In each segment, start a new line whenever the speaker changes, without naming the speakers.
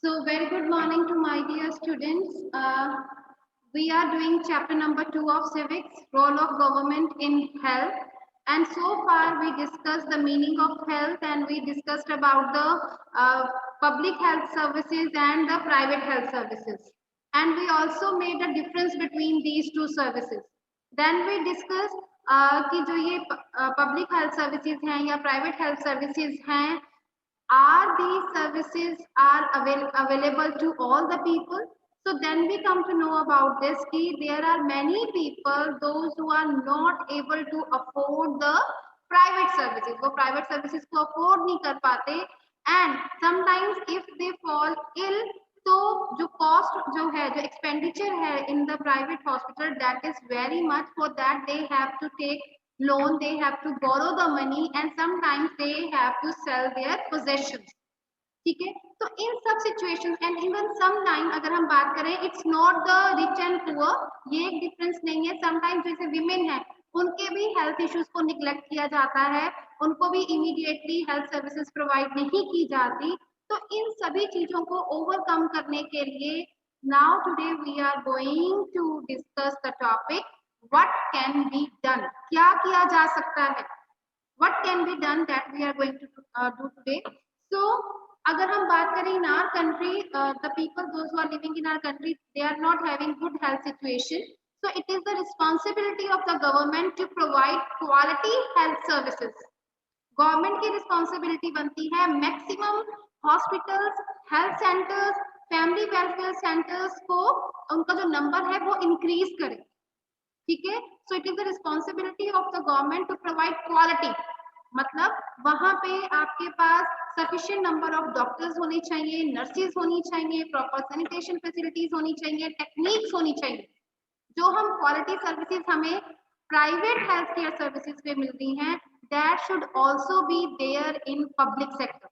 So very good morning to my dear students. We are doing chapter number 2 of civics, role of government in health. And so far we discussed the meaning of health and we discussed about the public health services and the private health services. And we also made a difference between these two services. Then we discussed कि जो ये public health services हैं या private health services हैं, are these services are available to all the people? So then we come to know about this कि there are many people those who are not able to afford the private services. वो private services को afford नहीं कर पाते and sometimes if they fall ill तो जो cost जो है जो expenditure है in the private hospital that is very much. For that they have to take loan, they have to borrow the money and sometimes they have to sell their possessions. ठीक है, तो इन सब situations and even some time अगर हम बात करें it's not the rich and poor, ये एक डिफरेंस नहीं है. समटाइम्स जैसे विमेन है उनके भी हेल्थ इश्यूज को निग्लेक्ट किया जाता है, उनको भी इमीडिएटली हेल्थ सर्विसेज प्रोवाइड नहीं की जाती. तो इन सभी चीजों को ओवरकम करने के लिए now today we are going to discuss the topic what can be done. क्या किया जा सकता है, what can be done that we are going to do today. So अगर हम बात करें in our country, the people those who are living in our country they are not having good health situation. So it is the responsibility of the government to provide quality health services. Government की responsibility बनती है maximum hospitals, health centres, family welfare centres को उनका जो number है वो increase करे. ठीक है, so it is the responsibility of the government to provide quality. मतलब वहां पे आपके पास सफिशिएंट नंबर ऑफ डॉक्टर्स होने चाहिए, नर्सेज होनी चाहिए, प्रॉपर सैनिटेशन फैसिलिटीज होनी चाहिए, टेक्निक्स होनी चाहिए. जो हम क्वालिटी सर्विसेज हमें प्राइवेट हेल्थ केयर सर्विसेज पे मिलती हैं that should also be there in public sector.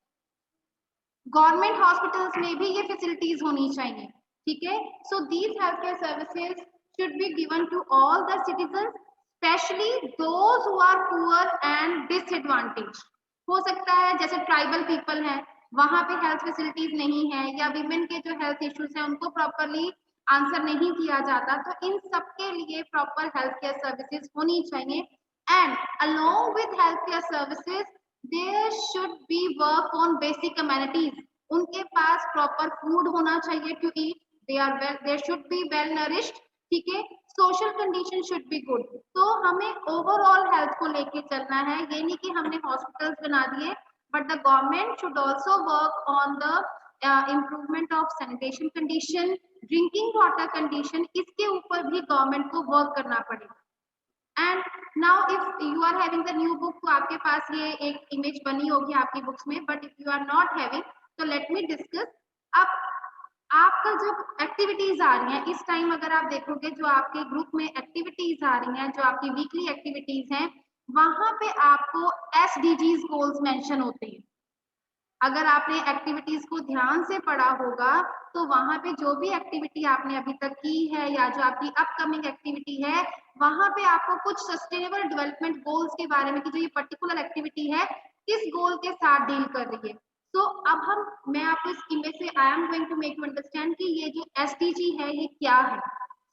Government hospitals में भी ये फैसिलिटीज होनी चाहिए. ठीक है, so these health care services should be given to all the citizens, especially those who are poor and disadvantaged. हो सकता है जैसे ट्राइबल पीपल हैं वहां पे हेल्थ फैसिलिटीज नहीं है या विमेन के जो हेल्थ इश्यूज हैं उनको प्रॉपरली आंसर नहीं किया जाता. तो इन सब के लिए प्रॉपर हेल्थ केयर सर्विसेज होनी चाहिए. And along with health care services there should be work on basic communities. उनके पास प्रॉपर फूड होना चाहिए to eat. they should be well nourished. ठीक है, social condition should be good. तो हमें ओवरऑल हेल्थ को लेके चलना है. ये नहीं कि हमने हॉस्पिटल्स बना दिए, but the government should also work on the improvement of sanitation condition, drinking water condition. इसके ऊपर भी गवर्नमेंट को वर्क करना पड़ेगा. And now if you are having the new book तो आपके पास ये एक इमेज बनी होगी आपकी बुक्स में, but if you are not having तो लेट मी डिस्कस. अब आपका जो एक्टिविटीज आ रही हैं इस टाइम अगर आप देखोगे जो आपके ग्रुप में एक्टिविटीज आ रही हैं, जो आपकी वीकली एक्टिविटीज हैं, वहां पे आपको एसडीजीज गोल्स मेंशन होते हैं. अगर आपने एक्टिविटीज को ध्यान से पढ़ा होगा तो वहां पे जो भी एक्टिविटी आपने अभी तक की है या जो आपकी अपकमिंग एक्टिविटी है वहां पे आपको कुछ सस्टेनेबल डेवलपमेंट गोल्स के बारे में कि जो ये पर्टिकुलर एक्टिविटी है किस गोल के साथ डील कर रही है. तो अब मैं आपको इस इमेज से I am going to make you understand कि ये जो एसडीजी है ये क्या है.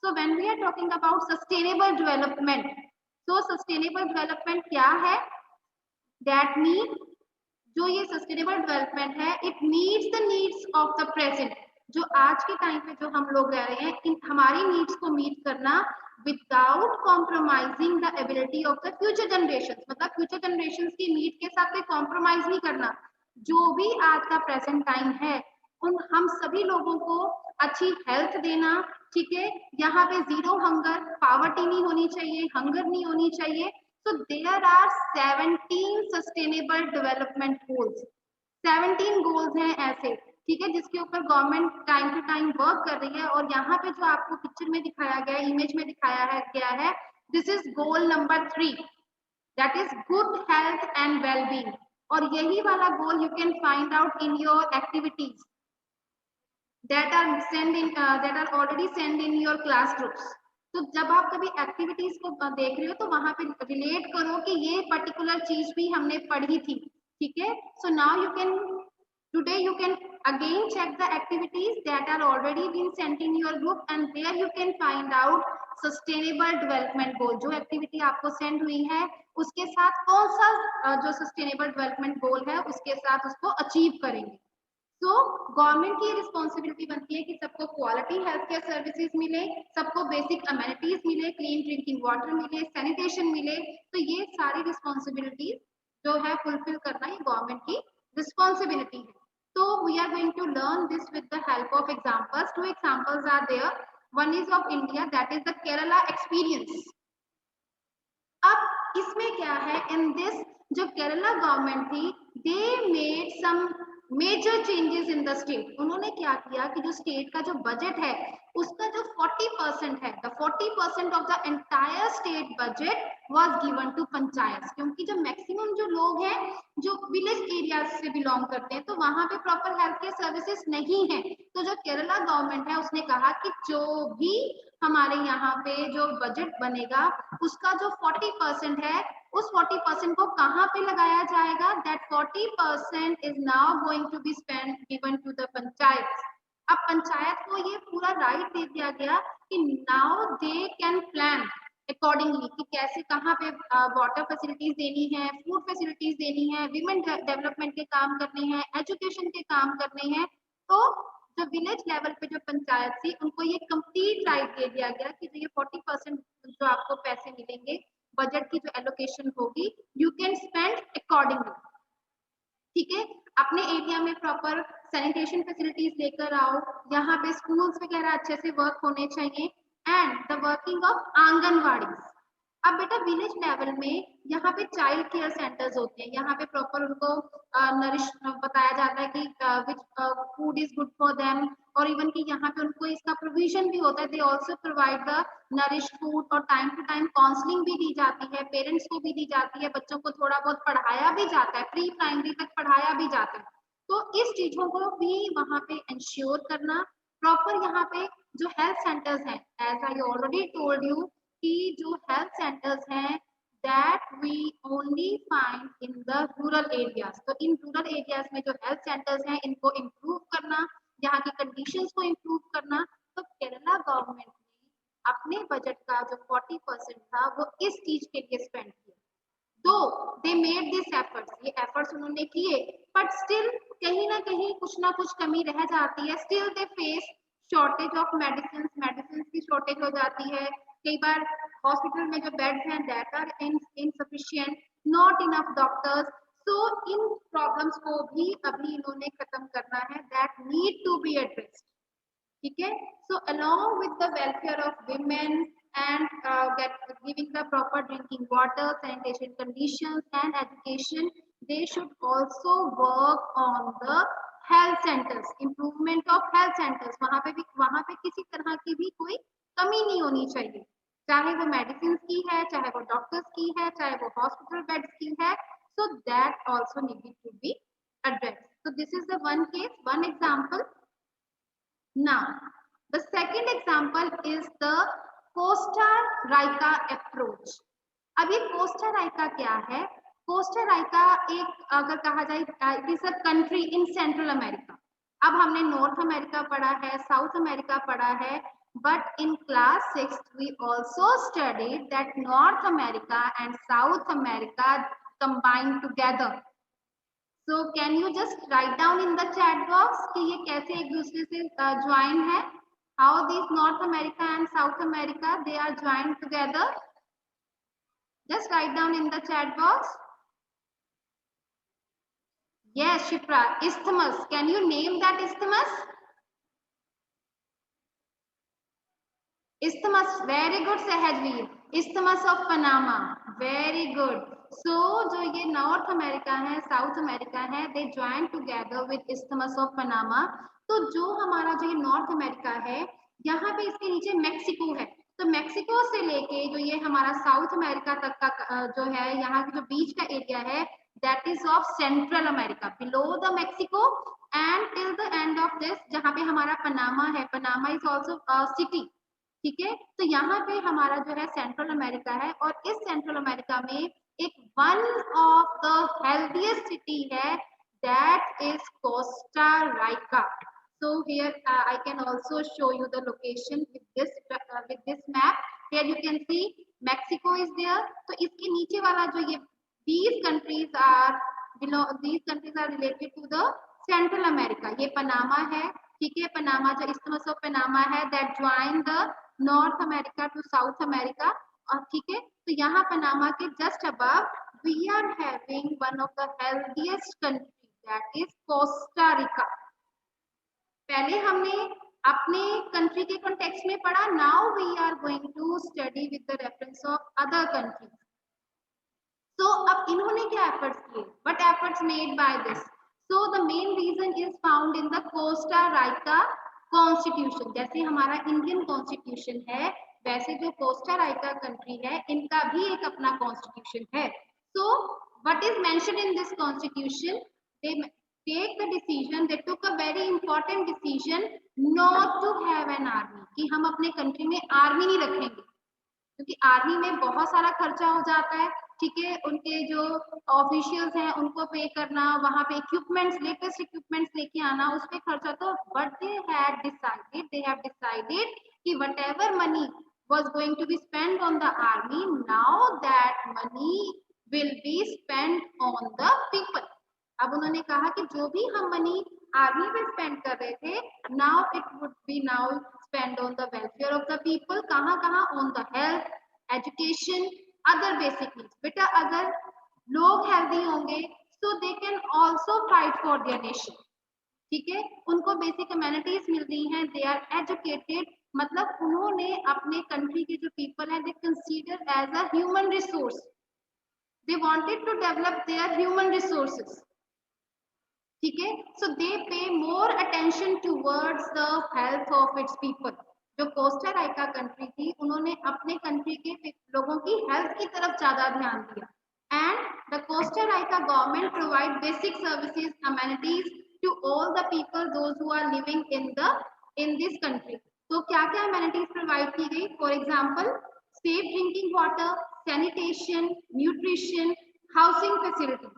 So when we are talking about sustainable development, तो सस्टेनेबल डेवलपमेंट क्या है? दैट मीन जो ये सस्टेनेबल डेवलपमेंट है it meets the needs of the present. जो आज के टाइम पे जो हम लोग रह रहे हैं इन हमारी नीड्स को मीट करना without compromising the ability of the future generation. मतलब फ्यूचर जनरेशन की नीड के साथ कोई कॉम्प्रोमाइज नहीं करना. जो भी आज का प्रेजेंट टाइम है उन हम सभी लोगों को अच्छी हेल्थ देना. ठीक है, यहाँ पे जीरो हंगर, पावर्टी नहीं होनी चाहिए, हंगर नहीं होनी चाहिए. So there are 17 sustainable development goals. 17 goals हैं ऐसे. ठीक है, जिसके ऊपर government time to time work कर रही है. और यहाँ पे जो आपको पिक्चर में दिखाया गया है, इमेज में दिखाया है गया है, this is goal number 3, that is good health and wellbeing. और यही वाला goal you can find out in your activities that are already sent in your class groups. तो जब आप कभी एक्टिविटीज को देख रहे हो तो वहां पे रिलेट करो कि ये पर्टिकुलर चीज भी हमने पढ़ी थी. ठीक है, so now you can today you can Again, check the activities that are already been sent in your group, and there you can find out sustainable development goal. जो activity आपको send हुई है उसके साथ कौन सा जो sustainable development goal है उसके साथ उसको achieve करेंगे. तो गवर्नमेंट की रिस्पॉन्सिबिलिटी बनती है कि सबको क्वालिटी हेल्थ केयर सर्विसेज मिले, सबको बेसिक अमेनिटीज मिले, क्लीन ड्रिंकिंग वाटर मिले, सैनिटेशन मिले. तो ये सारी रिस्पॉन्सिबिलिटीज जो है फुलफिल करना ये गवर्नमेंट की रिस्पॉन्सिबिलिटी है. So we are going to learn this with the help of examples. Two examples are there. One is of India, that is the Kerala experience. अब इसमें क्या है, in this जो केरला गवर्नमेंट थी, they made some major changes in the state. उन्होंने क्या किया कि जो स्टेट का जो बजट है उसका जो 40% है, the 40% of the entire state budget was given to panchayat. क्योंकि जो मैक्सिमम जो लोग हैं जो विलेज एरिया से बिलोंग करते हैं तो वहां पे प्रॉपर हेल्थ केयर सर्विसेज नहीं है. तो जो केरला गवर्नमेंट है उसने कहा कि जो भी हमारे यहाँ पे जो बजट बनेगा उसका जो 40% है उस 40% को कहाँ पे लगाया जाएगा. That 40% is now going to be spend given to the panchayat. अब पंचायत को ये पूरा राइट दे दिया गया कि now they can plan accordingly कि कैसे कहाँ पे वाटर फैसिलिटीज देनी है, फूड फैसिलिटीज देनी है, विमेन डेवलपमेंट के काम करने हैं, एजुकेशन के काम करने हैं. तो जो विलेज लेवल पे जो पंचायत थी उनको ये कंप्लीट राइट दे दिया गया कि जो ये 40% जो आपको पैसे मिलेंगे बजट की जो एलोकेशन होगी यू कैन स्पेंड अकॉर्डिंगली. ठीक है, अपने एरिया में प्रॉपर सैनिटेशन फैसिलिटीज लेकर आओ, यहाँ पे स्कूल्स वगैरह अच्छे से वर्क होने चाहिए. And the working of anganwadi. अब बेटा विलेज लेवल में यहाँ पे चाइल्ड केयर सेंटर्स होते हैं, यहाँ पे प्रॉपर उनको नरिश बताया जाता है कि which food is good for them, और इवन कि यहाँ पे उनको इसका प्रोविजन भी होता है. They also provide the nourish food, और टाइम टू टाइम काउंसलिंग भी दी जाती है, पेरेंट्स को भी दी जाती है, बच्चों को थोड़ा बहुत पढ़ाया भी जाता है, प्री प्राइमरी तक पढ़ाया भी जाता है. तो इस चीजों को भी वहाँ पे इंश्योर करना. प्रॉपर यहाँ पे जो हेल्थ सेंटर्स हैं, as I already told you कि जो हेल्थ सेंटर्स हैं that we only find in the rural areas. तो इन रूरल एरियाज में जो हेल्थ सेंटर्स हैं इनको इम्प्रूव करना, यहाँ की कंडीशंस को इम्प्रूव करना. तो केरला गवर्नमेंट ने अपने बजट का जो 40% था वो इस चीज के लिए स्पेंड किया. दो दे मेड दिस एफर्ट्स, ये एफर्ट्स उन्होंने किए, बट स्टिल कहीं ना कुछ कमी रह जाती है. Still they face shortage of medicine, medicine की शॉर्टेज हो जाती है. कई बार हॉस्पिटल में जो बेड्स हैं that are insufficient, not enough doctors. So in problems को भी अभी इन्होंने खत्म करना है, that need to be addressed. ठीक है, so along with the welfare of women and giving the proper drinking water, sanitation conditions and education, they should also work on the health centers, improvement of health centers. वहाँ पे किसी तरह की भी कोई कमी नहीं होनी चाहिए, चाहे वो मेडिसिन की है, चाहे वो डॉक्टर्स की है, चाहे वो हॉस्पिटल बेड्स की है. So that also needed to be addressed. So this is the one case, one example. Now the second example is the Costa Raika approach. अब ये कोस्टा राइका क्या है? कोस्टा राइका एक अगर कहा जाए it is a country in central America. अब हमने नॉर्थ अमेरिका पढ़ा है, साउथ अमेरिका पढ़ा है, but in class 6 we also studied that North America and South America combined together. So can you just write down in the chat box कि ये कैसे एक दूसरे से ज्वाइन है? How these North America and South America they are joined together? Just write down in the chat box. Yes, Shipra, isthmus. Can you name that isthmus? Isthmus. Very good, Sahajveer. Isthmus of Panama. Very good. So जो ये north America है, south America है, they join together with Isthmus of Panama. तो जो हमारा जो ये north America है यहाँ पे इसके नीचे मेक्सिको है. तो मेक्सिको से लेके जो ये हमारा साउथ अमेरिका तक का जो है यहाँ की जो बीच का एरिया है that is of central America, below the Mexico and till the end of this जहाँ पे हमारा पनामा है. Panama is also city. ठीक है, तो यहाँ पे हमारा जो है सेंट्रल अमेरिका है, और इस सेंट्रल अमेरिका में एक one of the healthiest city है that is Costa Rica. So here I can also show you the location with this map. Here you can see Mexico is there. तो इसके नीचे वाला जो ये these countries are related to the Central America. ये Panama है, ठीक है, पनामा जो Isthmus of Panama है that join the North America to South America. और ठीक है, तो यहाँ पनामा के just above we are having one of the healthiest country, that is Costa Rica. पहले हमने अपने कंट्री के कॉन्टेक्स्ट में पढ़ा, now we are going to study with the reference of other countries. So अब इन्होंने क्या एफर्ट्स किए, what efforts made by this? So the main reason is found in the Costa Rica constitution. जैसे हमारा Indian constitution है, वैसे जो Costa Rica country है इनका भी एक अपना कॉन्स्टिट्यूशन है. So what is mentioned in this constitution? They take the decision, they took a very important decision not to have an army, कि हम अपने कंट्री में आर्मी नहीं रखेंगे, क्योंकि आर्मी में बहुत सारा खर्चा हो जाता है, ठीक है, उनके जो ऑफिशियल्स हैं उनको पे करना, वहां पे इक्विपमेंट्स, लेटेस्ट इक्विपमेंट्स लेके आना, उस पे खर्चा. तो बट दे हैव डिसाइडेड कि whatever money was going to be spent on the army, now that money will be spent on the people. अब उन्होंने कहा कि जो भी हम मनी आर्मी पे स्पेंड कर रहे थे, now it would be now spend on the welfare of the people. कहाँ कहाँ? On the health, education, other basic needs. बेटा अगर लोग हेल्दी होंगे so they can also fight for their nation, ठीक है, उनको बेसिक अम्यूनिटीज मिल रही हैं, दे आर एजुकेटेड, मतलब उन्होंने अपने कंट्री के जो पीपल हैं they consider as a human resource, they wanted to develop their human resources, ठीक है. So they pay more attention towards the health of its people. जो कोस्टा राइका कंट्री थी उन्होंने अपने कंट्री के लोगों की हेल्थ की तरफ ज्यादा ध्यान दिया. And the Costa Rica government provide basic services, amenities to all the people those who are living in this country. तो क्या क्या अमेनिटीज प्रोवाइड की गई? For example safe drinking water, sanitation, nutrition, housing facilities,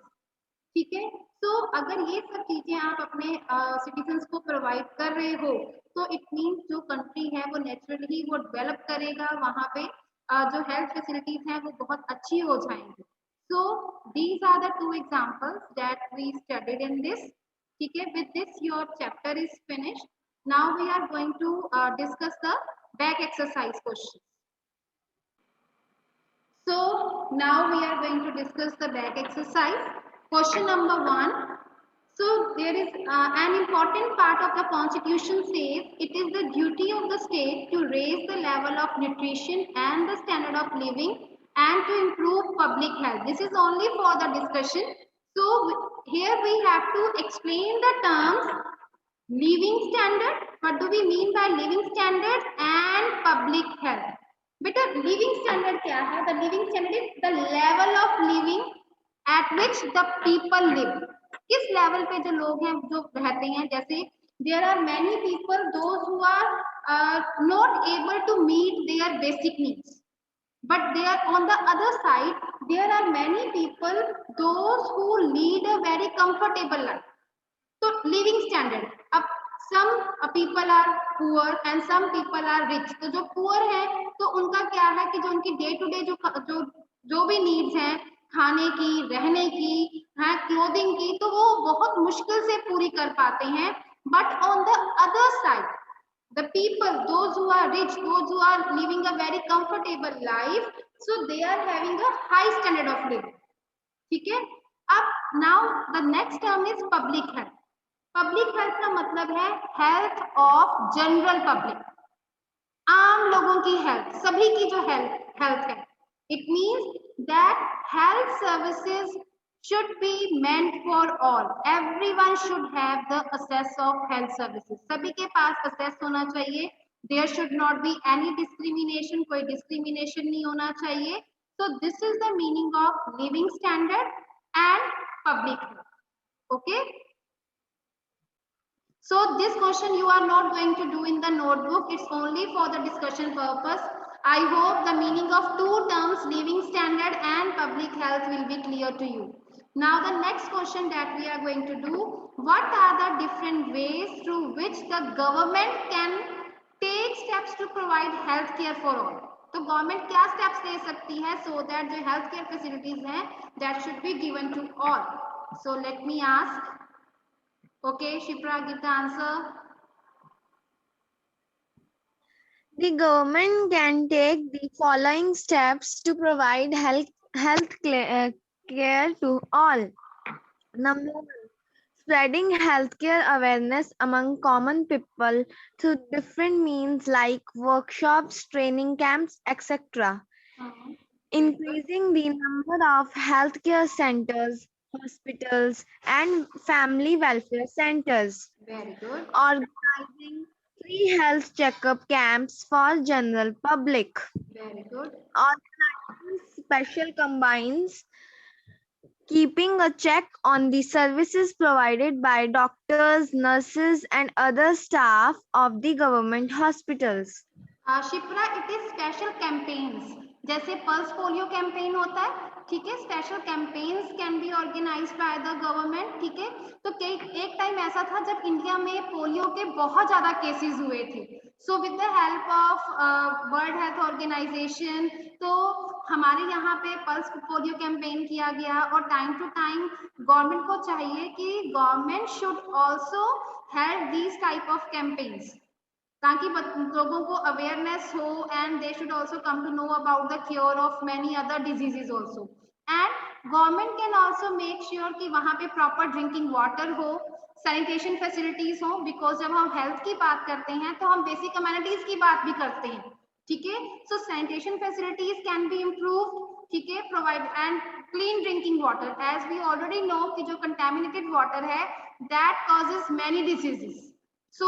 ठीक है. तो अगर ये सब चीजें आप अपने सिटीजन्स को प्रोवाइड कर रहे हो तो इट मीन्स जो कंट्री है वो नेचुरली वो डेवलप करेगा, वहां पे जो हेल्थ फैसिलिटीज हैं वो बहुत अच्छी हो जाएंगी. So these are the two examples that we studied in this, ठीक है. With this your chapter is finished. Now we are going to discuss the back exercise question. So now we are going to discuss the back exercise. Question number 1. So there is an important part of the constitution says it is the duty of the state to raise the level of nutrition and the standard of living and to improve public health. This is only for the discussion. So here we have to explain the terms living standard. What do we mean by living standard and public health? बेटा living standard क्या है? The living standard is the level of living at which the people live. किस level पे जो लोग हैं जो रहते हैं, जैसे there are many people those who are not able to meet their basic needs, but they are on the other side there are many people those who lead a very comfortable life. तो living standard, अब some people are poor and some people are rich. तो जो poor है तो उनका क्या है कि जो उनकी डे टू डे जो भी नीड्स हैं, खाने की, रहने की, है क्लोथिंग की, तो वो बहुत मुश्किल से पूरी कर पाते हैं. But on the other side the people those who are rich, those who are living a very comfortable life, so they are having a high standard of living, ठीक है. अब now the next term is public health. Public health का मतलब है health of general public, आम लोगों की health, सभी की जो हेल्थ है. It means that health services should be meant for all. Everyone should have the access of health services. सभी के पास एक्सेस होना चाहिए. There should not be any discrimination, कोई डिस्क्रिमिनेशन नहीं होना चाहिए. So this is the meaning of living standard and public health. Okay. So this question you are not going to do in the notebook. It's only for the discussion purpose. I hope the meaning of two terms, living standard and public health, will be clear to you. Now the next question that we are going to do, what are the different ways through which the government can take steps to provide health care for all? तो government क्या steps ले सकती है so that जो health care facilities हैं that should be given to all. So let me ask. Okay Shipra, give the answer.
The government can take the following steps to provide care to all. Number one, spreading healthcare awareness among common people through different means like workshops, training camps, etc. Increasing the number of healthcare centers, hospitals, and family welfare centers.
Very good.
Organizing free health checkup camps for general public.
Very good.
Organizing special combines, keeping a check on the services provided by doctors, nurses, and other staff of the government hospitals.
Shipra, it is special campaigns. जैसे pulse polio campaign होता है, ठीक है, special campaigns can be organised by the government. ठीक है, तो एक time ऐसा था जब इंडिया में पोलियो के बहुत ज्यादा केसेस हुए थे. So with the help of World Health Organization तो हमारे यहाँ पे पल्स पोलियो कैंपेन किया गया. और टाइम टू टाइम गवर्नमेंट को चाहिए कि government should also help these type of campaigns ताकि लोगों को अवेयरनेस हो and they should also come to know about the cure of many other diseases also. And government can also make sure कि वहां पे प्रॉपर ड्रिंकिंग वाटर हो, sanitation facilities हो. Because जब हम हेल्थ की बात करते हैं तो हम बेसिक कम्युनिटीज की बात भी करते हैं. ठीक है, so sanitation facilities can be improved. ठीक है, provide and clean drinking water. As we already know कि जो कंटेमिनेटेड वाटर है that causes many diseases. So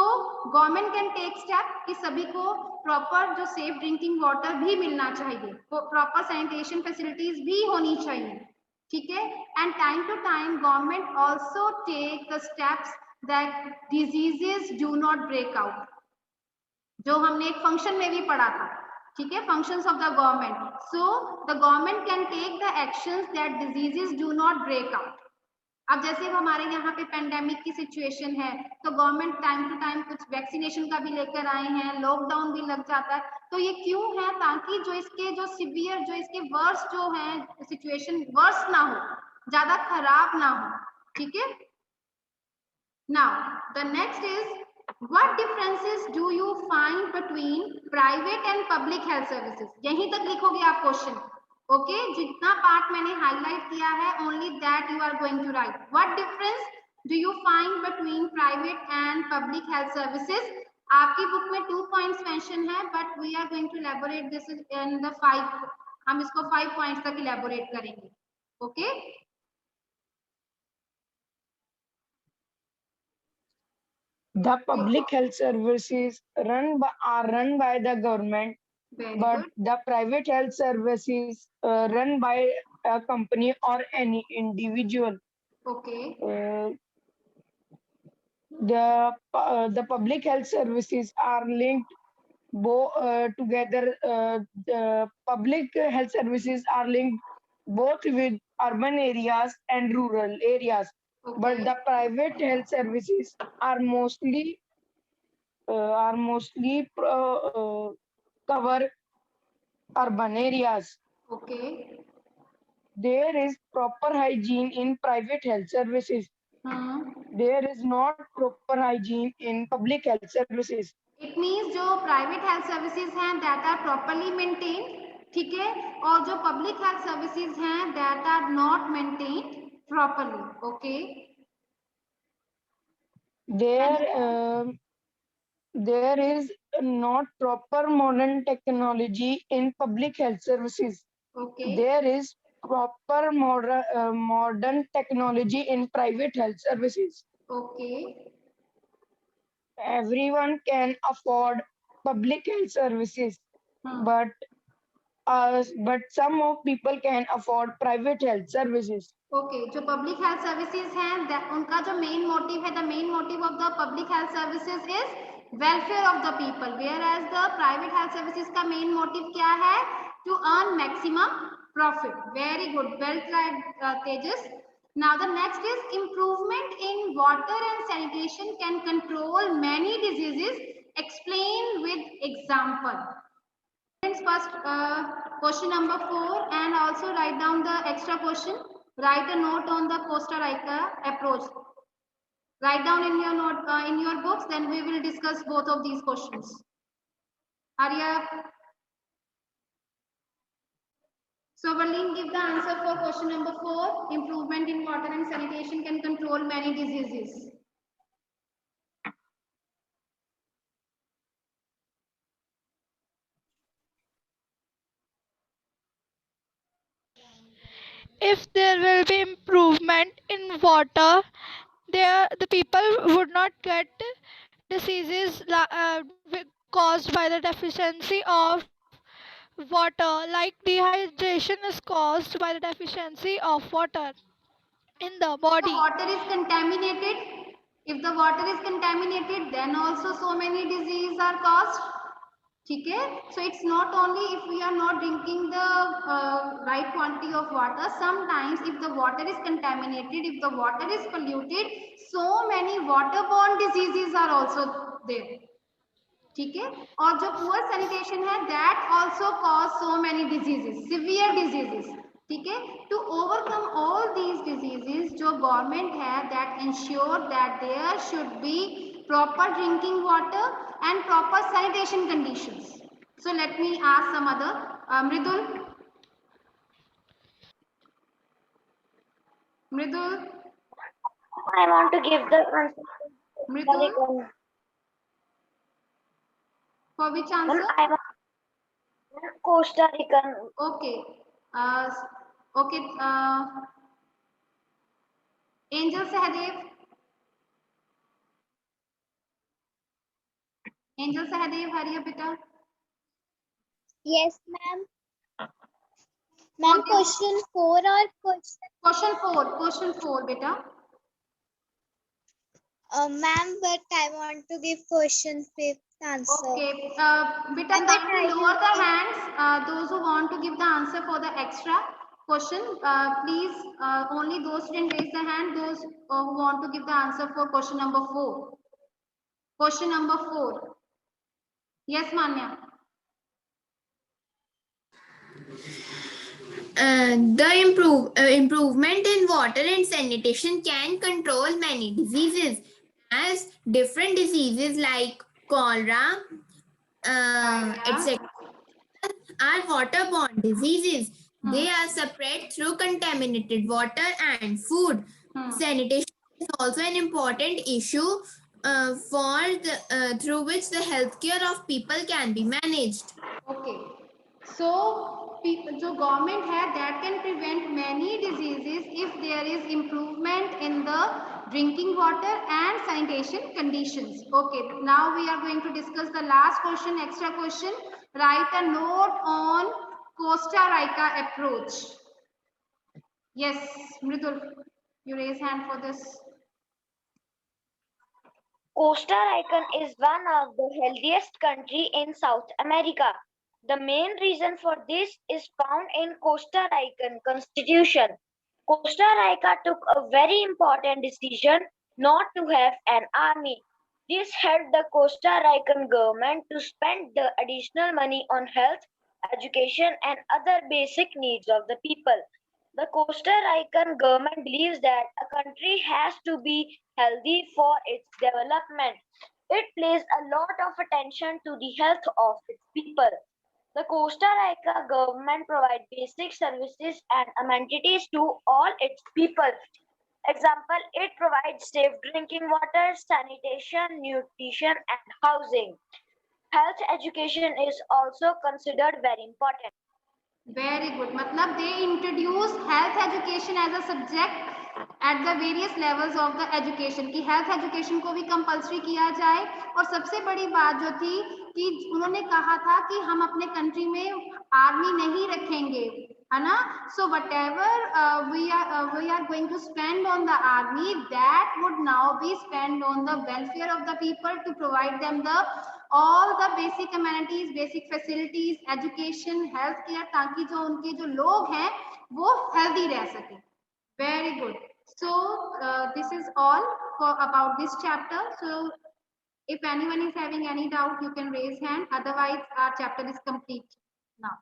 government can take step कि सभी को प्रॉपर जो सेफ ड्रिंकिंग वाटर भी मिलना चाहिए, प्रॉपर सैनिटेशन फैसिलिटीज भी होनी चाहिए. ठीक है, and time to time government also take the steps that diseases do not break out, जो हमने एक फंक्शन में भी पढ़ा था. ठीक है, functions of the government. So the government can take the actions that diseases do not break out. अब जैसे हमारे यहाँ पे पेंडेमिक की सिचुएशन है तो गवर्नमेंट टाइम टू टाइम कुछ वैक्सीनेशन का भी लेकर आए हैं, लॉकडाउन भी लग जाता है. तो ये क्यों है? ताकि जो इसके जो सिवियर जो इसके वर्स जो है सिचुएशन वर्स ना हो, ज्यादा खराब ना हो. ठीक है, now the next is what differences do you find between private and public health services. यहीं तक लिखोगे आप क्वेश्चन. ओके, जितना पार्ट मैंने हाईलाइट किया है only that you are going to write. What difference do you find between private and public health services. आपकी book में 2 पॉइंट्स मेंशन है but we are going to elaborate this in the 5. हम इसको 5 points तक elaborate करेंगे. Okay,
The public health services are run by the government, but the private health services run by a company or any individual.
Okay.
The public health services are linked together. The public health services are linked both with urban areas and rural areas.
Okay.
But the private health services are mostly cover urban areas.
Okay.
There is proper hygiene in private health services. There is not proper hygiene in public health services.
It means जो private health services हैं that are properly maintained. ठीक है, और जो public health services हैं that are not maintained properly. Okay.
There is not proper modern technology in public health services.
Okay.
There is proper modern technology in private health services.
Okay.
Everyone can afford public health services, but some of people can afford private health services.
Okay, जो public health services हैं उनका जो main motive है, the main motive of the public health services is welfare of the people, whereas the private health services का main motive क्या है? To earn maximum profit. Very good, well tried, Tejas. Now the next is improvement in water and sanitation can control many diseases. Explain with example. First question number 4, and also write down the extra question. Write a note on the Costa Rica approach. Write down in your note in your books. Then we will discuss both of these questions. Hurry up. So Verleen, give the answer for question number 4. Improvement in water and sanitation can control many diseases.
If there will be improvement in water, the people would not get diseases caused by the deficiency of water, like dehydration is caused by the deficiency of water in the
The
body.
water is contaminated. If the water is contaminated, then also so many diseases are caused. Okay? So it's not only if we are not drinking the right quantity of water. Sometimes if the water is contaminated, if the water is polluted, so many waterborne diseases are also there. ठीक है और जो poor sanitation है that also cause so many diseases severe diseases ठीक है to overcome all these diseases जो government है that ensure that there should be proper drinking water and proper sanitation conditions so let me ask some other Mridul
I want to give the answer.
Mridul for which answer
I want Costa Rican.
okay okay Angel Sahadev. Angel Sahadev, hurry up, beta.
Yes, ma'am. Ma'am, question 4 or question?
Question 4, beta.
Ma'am, but I want to give question 5th answer.
Okay, beta, kindly lower the hands. Those who want to give the answer for the extra question, please, only those students raise the hand, those who want to give the answer for question number 4. Question number 4. Yes, Manya.
The improvement in water and sanitation can control many diseases, as different diseases like cholera, etc. are waterborne diseases. They are spread through contaminated water and food. Sanitation is also an important issue through which the healthcare of people can be managed.
Okay. So, जो government है that can prevent many diseases if there is improvement in the drinking water and sanitation conditions. Okay, now we are going to discuss the last question, extra question. Write a note on Costa Rica approach. Yes, Mridul, you raise hand for this.
Costa Rica is one of the healthiest country in South America. The main reason for this is found in Costa Rican constitution. Costa Rica took a very important decision not to have an army. This helped the Costa Rican government to spend the additional money on health, education and other basic needs of the people. The Costa Rican government believes that a country has to be healthy for its development. It pays a lot of attention to the health of its people. The Costa Rica government provides basic services and amenities to all its people. Example, it provides safe drinking water, sanitation, nutrition, and housing. Health education is also considered very important.
Very good. मतलब they introduce health education as a subject at the various levels of the education कि health education को भी compulsory किया जाए और सबसे बड़ी बात जो थी कि उन्होंने कहा था कि हम अपने country में army नहीं रखेंगे है ना so whatever we are going to spend on the army that would now be spent on the welfare of the people to provide them the all the basic amenities, basic facilities, education, health care ताकि जो उनके जो लोग हैं वो healthy रह सके. Very good. So this is all for about this chapter. So if anyone is having any doubt, you can raise hand. Otherwise, our chapter is complete now.